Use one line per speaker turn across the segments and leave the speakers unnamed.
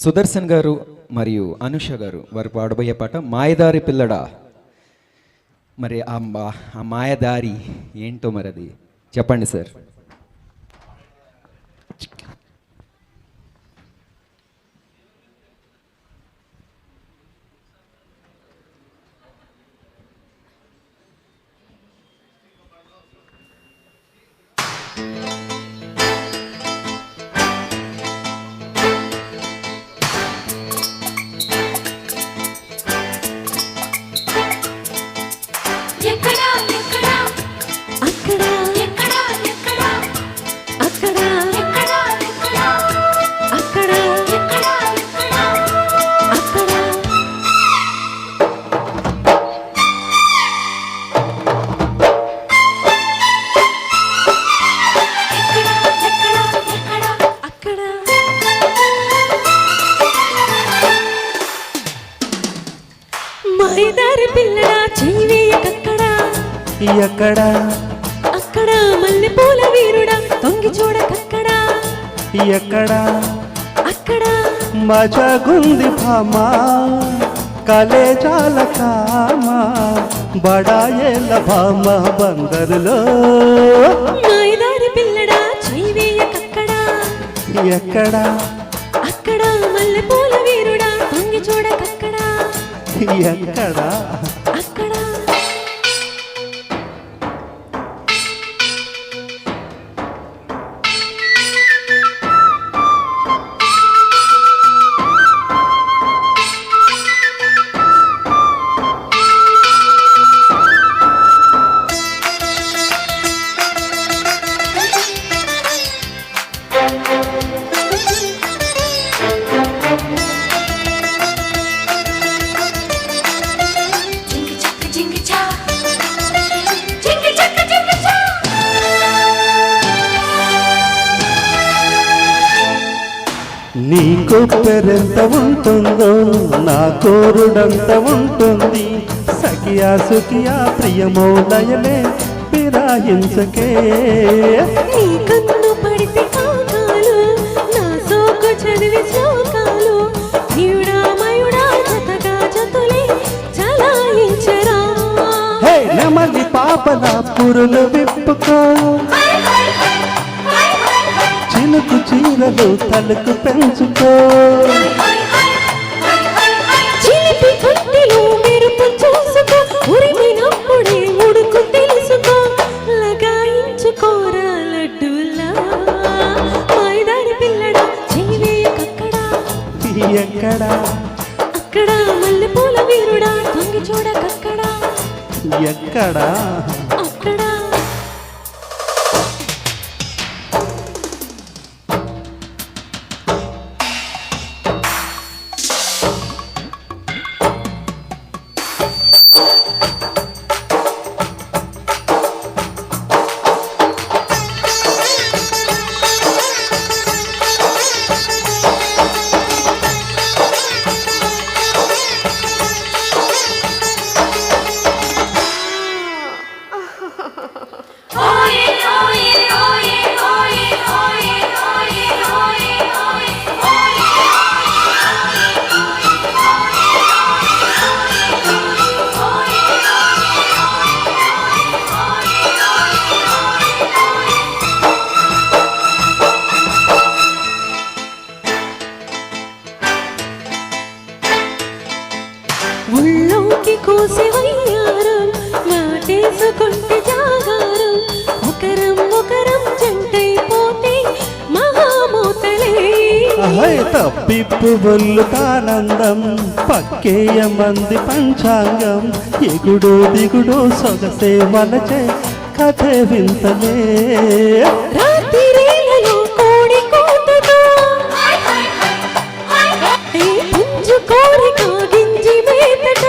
సుదర్శన్ గారు మరియు అనుష గారు వారు పాడబోయే పాట మాయదారి పిల్లడా. మరి ఆ మాయదారి ఏంటో మరి అది చెప్పండి సార్.
మాయదారి పిల్లడా చెయ్యేయకక్కడా
ఎక్కడా
అక్కడ మల్లెపూల వీరుడా తొంగి చూడకక్కడా
ఎక్కడా
అక్కడ
మజగుంది భామా కలేజాల కామా బడాయేల భామ బందరులో.
మాయదారి పిల్లడా చెయ్యేయకక్కడా
ఎక్కడా
అక్కడ మల్లెపూల వీరుడా తొంగి చూడకక్కడా
ఎక్కడా
అక్కడ
నీ కొప్పెరెంత ఉంటుందో నా కోరుడంత ఉంటుంది. సఖియా సుఖియా ప్రియమౌలయలే పిరాయించకే.
నీ కన్ను పడితే కాకాలు నా సోకు చదివి శ్లోకాలు ప్రియుడా మయుడా జతగా జతులే చలాయించరా.
హే నెమలి పాపల పురులు విప్పుకో, చిలుకు చీరలు తలకు పెంచుకో.
చిలిపి కట్టెలు మెరుపు చూసుకో, ఉరిమినప్పుడే ఉడుకు తెలుసుకో. లగాయించుకోరా లడ్డూలా మాయదారి పిల్లడా చెయ్యేయకక్కడా
ఎక్కడా
అక్కడ మల్లెపూల వీరుడా తొంగి చూడకక్కడా
ఎక్కడా
అక్కడ ఉళ్ళోకి కోసి వయ్యారం మాటేసుకుంటే జాగారం ఒకరం ఒకరం జంటైపోతే మహామూతలే.
తప్పిప్పు బొల్లు తానందం పక్కేయ మంది పంచాంగం. ఎగుడు దిగుడు సొగసే వలచే కథే వింతలే.
రాత్రిరేలలో కోడి కూతతో ఈ పుంజు కోరిక గింజి మేతట.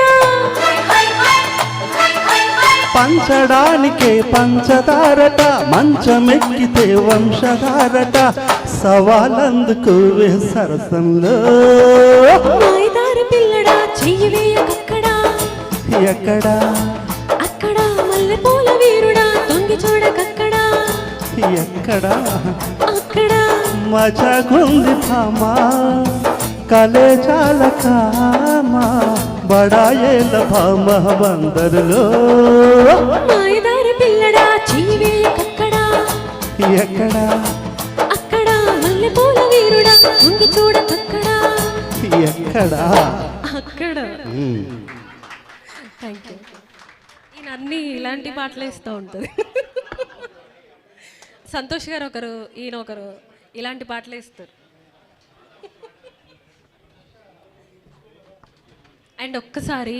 పంచడానికే పంచదారట మంచమెక్కితే వంశధారట. సవాలందుకు సరసంలో
మాయదారి పిల్లడా చెయ్యేయకక్కడా
ఎక్కడా
అక్కడ మల్లెపూల వీరుడా తొంగి చూడకక్కడా
ఎక్కడా
అక్కడ
మజగుంది భామా కలేజాల కామా బడాయేల భామ బందరులో
మాయదారి పిల్లడా చెయ్యివేయకక్కడా
ఎక్కడా
అక్కడ మల్లెపూల వీరుడా తొంగి చూడకక్కడా
ఎక్కడా
అక్కడ థ్యాంక్ యూ. ఈయన అన్ని ఇలాంటి పాటలే ఇస్తూ ఉంటుంది. సంతోష్ గారు ఒకరు, ఈయన ఒకరు ఇలాంటి పాటలే ఇస్తారు. అండ్ ఒక్కసారి